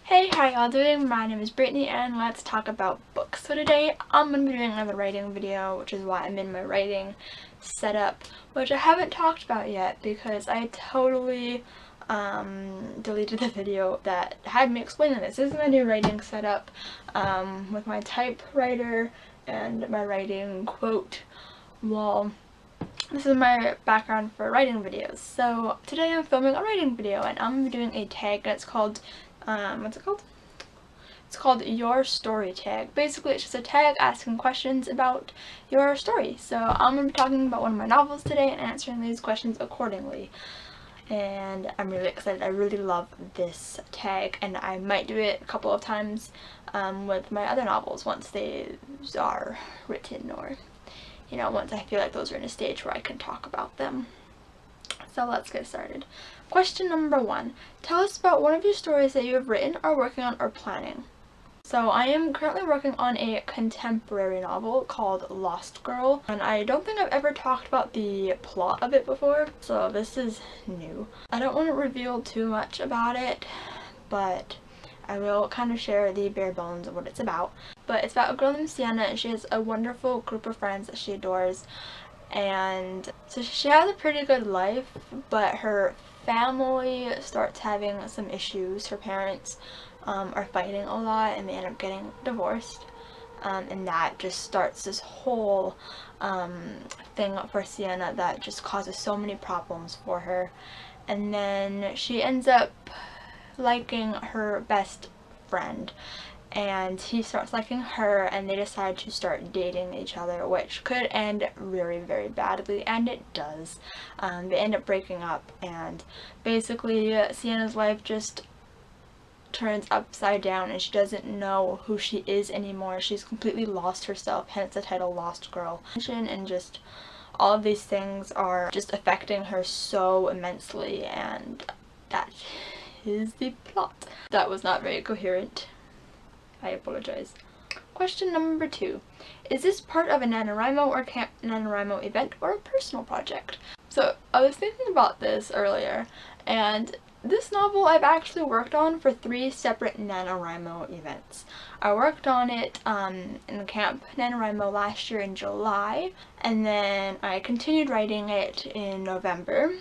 Hey, how y'all doing? My name is Brittany and let's talk about books. So today I'm going to be doing another writing video, which is why I'm in my writing setup, which I haven't talked about yet because I totally deleted the video that had me explaining this. This is my new writing setup with my typewriter and my writing quote wall. This is my background for writing videos. So today I'm filming a writing video and I'm doing a tag and it's called what's it called? It's called Your Story Tag. Basically, it's just a tag asking questions about your story. So I'm going to be talking about one of my novels today and answering these questions accordingly. And I'm really excited. I really love this tag, and I might do it a couple of times with my other novels once they are written, or once I feel like those are in a stage where I can talk about them. So let's get started. Question number 1. Tell us about one of your stories that you have written, are working on, or planning. So I am currently working on a contemporary novel called Lost Girl, and I don't think I've ever talked about the plot of it before, so this is new. I don't want to reveal too much about it, but I will kind of share the bare bones of what it's about. But it's about a girl named Sienna, and she has a wonderful group of friends that she adores. And so she has a pretty good life, but her family starts having some issues. Her parents are fighting a lot and they end up getting divorced. And that just starts this whole thing for Sienna that just causes so many problems for her. And then she ends up liking her best friend, and he starts liking her, and they decide to start dating each other, which could end very, very badly, and it does. They end up breaking up, and basically Sienna's life just turns upside down, and she doesn't know who she is anymore. She's completely lost herself, hence the title Lost Girl. And just all of these things are just affecting her so immensely, and that is the plot. That was not very coherent. I apologize. Question number 2. Is this part of a NaNoWriMo or Camp NaNoWriMo event, or a personal project? So I was thinking about this earlier, and this novel I've actually worked on for 3 separate NaNoWriMo events. I worked on it in Camp NaNoWriMo last year in July, and then I continued writing it in November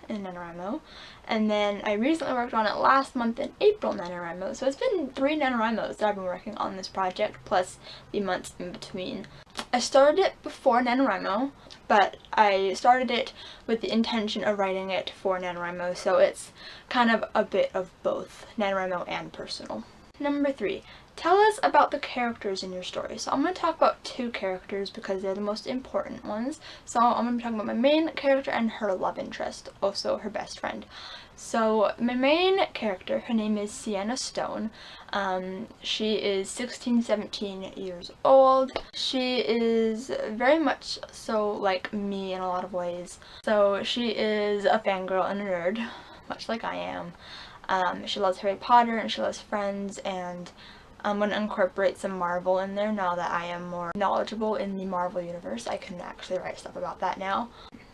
in NaNoWriMo, and then I recently worked on it last month in April NaNoWriMo. So it's been 3 NaNoWriMos that I've been working on this project, plus the months in between. I started it before NaNoWriMo, but I started it with the intention of writing it for NaNoWriMo, so it's kind of a bit of both NaNoWriMo and personal. Number 3. Tell us about the characters in your story. So I'm going to talk about 2 characters because they're the most important ones. So I'm going to be talking about my main character and her love interest, also her best friend. So my main character, her name is Sienna Stone. She is 17 years old. She is very much so like me in a lot of ways. So she is a fangirl and a nerd, much like I am. She loves Harry Potter and she loves Friends, and I'm going to incorporate some Marvel in there now that I am more knowledgeable in the Marvel universe. I can actually write stuff about that now.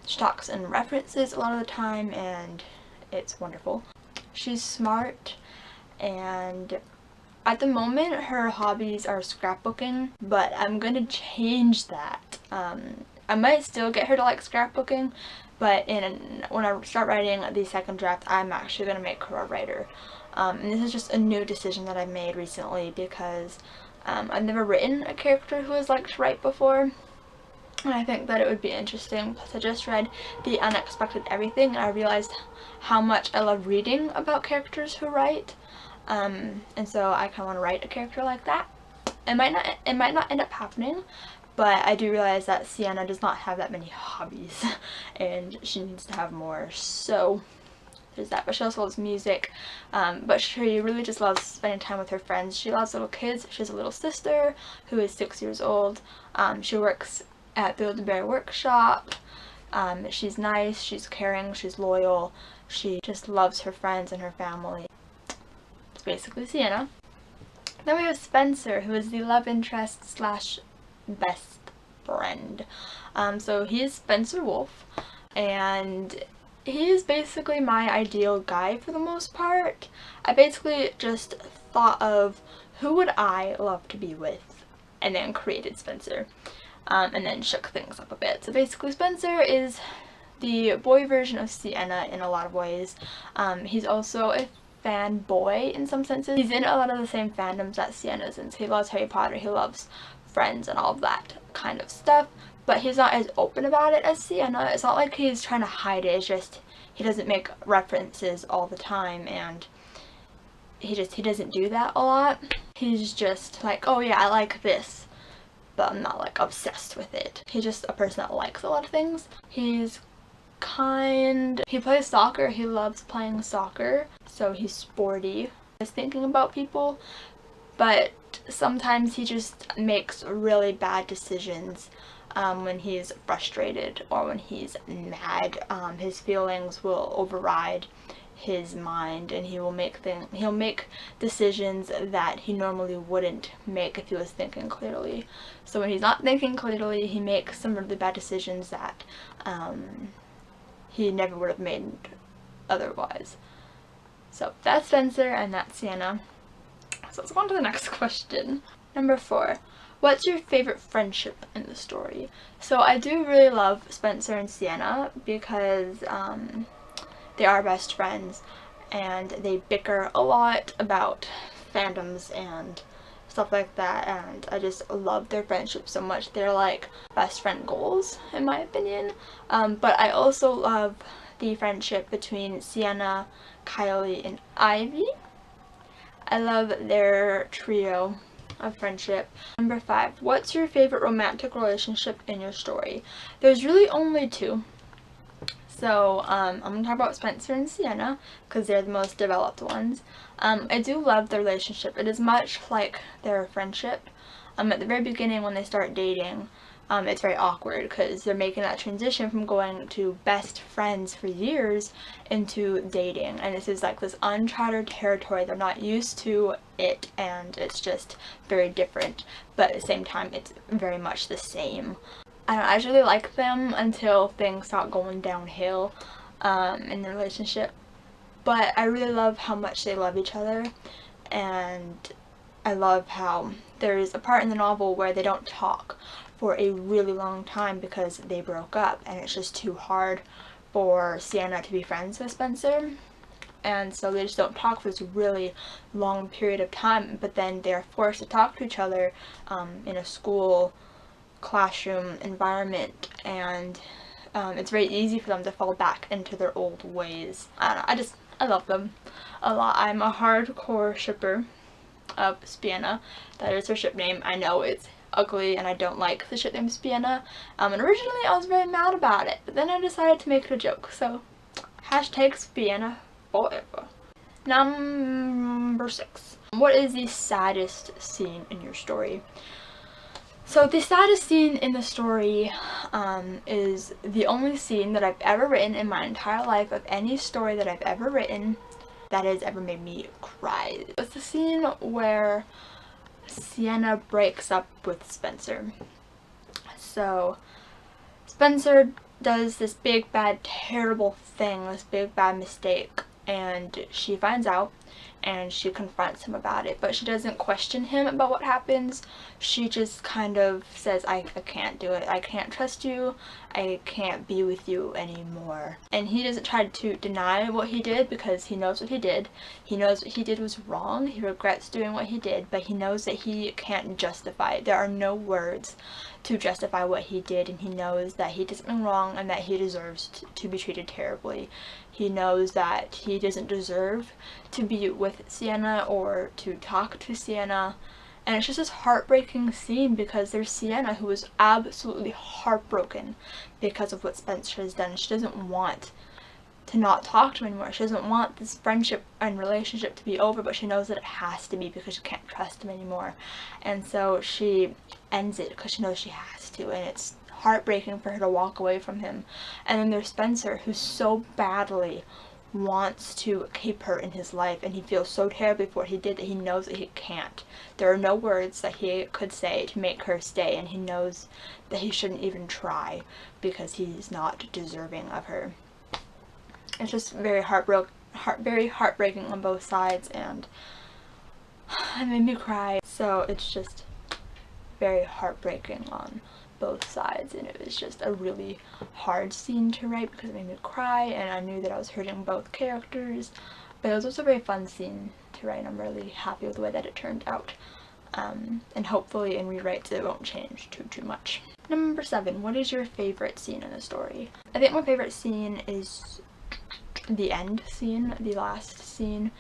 She talks in references a lot of the time, and it's wonderful. She's smart, and at the moment her hobbies are scrapbooking, but I'm going to change that. I might still get her to like scrapbooking, but when I start writing the second draft, I'm actually going to make her a writer. And this is just a new decision that I've made recently because I've never written a character who has liked to write before, and I think that it would be interesting. Plus I just read The Unexpected Everything, and I realized how much I love reading about characters who write, and so I kind of want to write a character like that. It might not end up happening, but I do realize that Sienna does not have that many hobbies and she needs to have more, so there's that. But she also loves music, but she really just loves spending time with her friends. She loves little kids. She has a little sister who is 6 years old. She works at Build-A-Bear Workshop. She's nice, she's caring, she's loyal. She just loves her friends and her family. It's basically Sienna. Then we have Spencer, who is the love interest slash best friend. So he's Spencer Wolf, and he is basically my ideal guy for the most part. I basically just thought of who would I love to be with, and then created Spencer, and then shook things up a bit. So basically Spencer is the boy version of Sienna in a lot of ways. He's also a fanboy in some senses. He's in a lot of the same fandoms that Sienna is in. So he loves Harry Potter, he loves Friends and all of that kind of stuff, but he's not as open about it as Sienna. It's not like he's trying to hide it, it's just he doesn't make references all the time, and he doesn't do that a lot. He's just like, oh yeah, I like this, but I'm not like obsessed with it. He's just a person that likes a lot of things. He plays soccer, he loves playing soccer, so he's sporty. He's thinking about people, but sometimes he just makes really bad decisions when he's frustrated or when he's mad. His feelings will override his mind, and he'll make decisions that he normally wouldn't make if he was thinking clearly. So when he's not thinking clearly, he makes some really bad decisions that he never would have made otherwise. So that's Spencer and that's Sienna. So let's go on to the next question. Number 4. What's your favorite friendship in the story? So I do really love Spencer and Sienna because they are best friends and they bicker a lot about fandoms and stuff like that, and I just love their friendship so much. They're like best friend goals in my opinion. But I also love the friendship between Sienna, Kylie, and Ivy. I love their trio of friendship. Number 5. What's your favorite romantic relationship in your story? There's really only 2. So I'm going to talk about Spencer and Sienna because they're the most developed ones. I do love their relationship. It is much like their friendship. At the very beginning when they start dating, it's very awkward because they're making that transition from going to best friends for years into dating, and this is like this uncharted territory. They're not used to it, and it's just very different, but at the same time it's very much the same. I don't know, I just really like them until things start going downhill in the relationship, but I really love how much they love each other, and I love how there's a part in the novel where they don't talk for a really long time because they broke up, and it's just too hard for Sienna to be friends with Spencer, and so they just don't talk for this really long period of time, but then they're forced to talk to each other in a school classroom environment, and it's very easy for them to fall back into their old ways. I don't know, I love them a lot. I'm a hardcore shipper of Sienna. That is her ship name. I know it's ugly and I don't like the ship name Sienna, and originally I was very mad about it, but then I decided to make it a joke, so hashtag Sienna forever. Number 6. What is the saddest scene in your story? So the saddest scene in the story is the only scene that I've ever written in my entire life of any story that I've ever written that has ever made me cry. It's the scene where Sienna breaks up with Spencer. So Spencer does this big bad terrible thing, this big bad mistake, and she finds out and she confronts him about it, but she doesn't question him about what happens. She just kind of says, I can't do it, I can't trust you, I can't be with you anymore. And he doesn't try to deny what he did because he knows what he did. He knows what he did was wrong, he regrets doing what he did, but he knows that he can't justify it. There are no words to justify what he did, and he knows that he did something wrong and that he deserves to be treated terribly. He knows that he doesn't deserve to be with Sienna or to talk to Sienna, and it's just this heartbreaking scene because there's Sienna who is absolutely heartbroken because of what Spencer has done. She doesn't want to not talk to him anymore. She doesn't want this friendship and relationship to be over, but she knows that it has to be because she can't trust him anymore, and so she ends it because she knows she has to, and it's heartbreaking for her to walk away from him. And then there's Spencer, who so badly wants to keep her in his life, and he feels so terribly for what he did that he knows that he can't. There are no words that he could say to make her stay, and he knows that he shouldn't even try because he's not deserving of her. It's just very heartbreaking on both sides, and It made me cry. So it's just very heartbreaking on both sides, and it was just a really hard scene to write because it made me cry, and I knew that I was hurting both characters, but it was also a very fun scene to write, and I'm really happy with the way that it turned out. And hopefully in rewrites it won't change too much. Number 7, what is your favorite scene in the story? I think my favorite scene is the end scene, the last scene.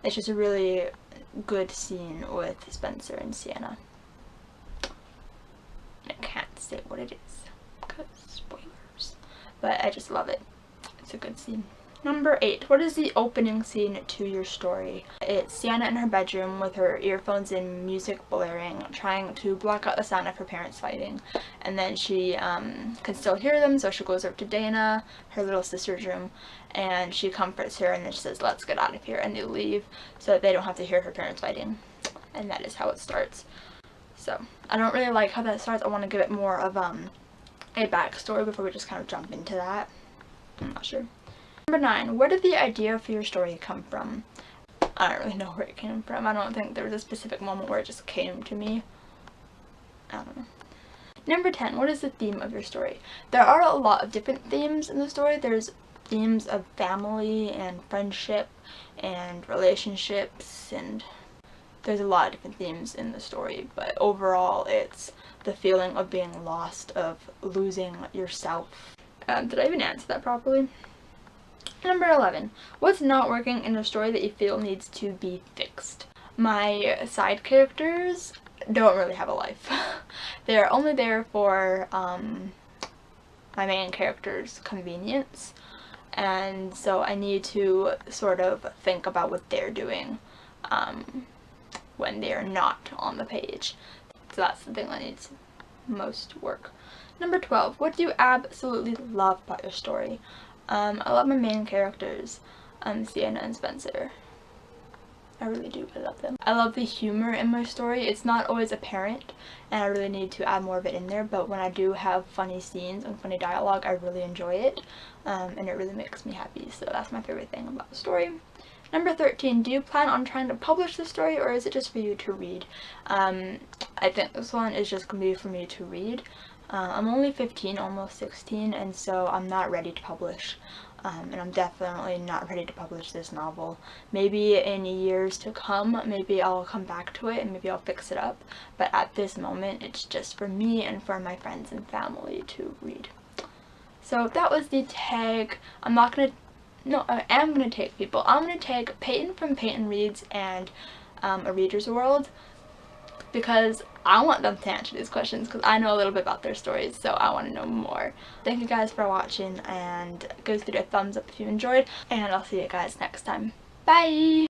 It's just a really good scene with Spencer and Sienna. I can't say what it is because spoilers, but I just love it. It's a good scene. Number 8, what is the opening scene to your story? It's Sienna in her bedroom with her earphones in, music blaring, trying to block out the sound of her parents fighting, and then she can still hear them, so she goes over to Dana, her little sister's room, and she comforts her, and then she says, let's get out of here, and they leave so that they don't have to hear her parents fighting. And that is how it starts. So I don't really like how that starts. I want to give it more of a backstory before we just kind of jump into that. I'm not sure. Number 9, where did the idea for your story come from? I don't really know where it came from. I don't think there was a specific moment where it just came to me. I don't know. Number 10, what is the theme of your story? There are a lot of different themes in the story. There's themes of family and friendship and relationships, and there's a lot of different themes in the story, but overall it's the feeling of being lost, of losing yourself. Did I even answer that properly? Number 11, what's not working in a story that you feel needs to be fixed? My side characters don't really have a life. They're only there for my main character's convenience, and so I need to sort of think about what they're doing when they're not on the page. So that's the thing that needs most work. Number 12, what do you absolutely love about your story? I love my main characters, Sienna and Spencer. I really do. I love them. I love the humor in my story. It's not always apparent, and I really need to add more of it in there, but when I do have funny scenes and funny dialogue, I really enjoy it, and it really makes me happy, so that's my favorite thing about the story. Number 13, do you plan on trying to publish the story, or is it just for you to read? I think this one is just going to be for me to read. I'm only 15, almost 16, and so I'm not ready to publish. And I'm definitely not ready to publish this novel. Maybe in years to come, maybe I'll come back to it and maybe I'll fix it up. But at this moment, it's just for me and for my friends and family to read. So that was the tag. I am going to take people. I'm going to take Peyton from Peyton Reads and A Reader's World, because I want them to answer these questions because I know a little bit about their stories, so I want to know more. Thank you guys for watching, and go through a thumbs up if you enjoyed, and I'll see you guys next time. Bye!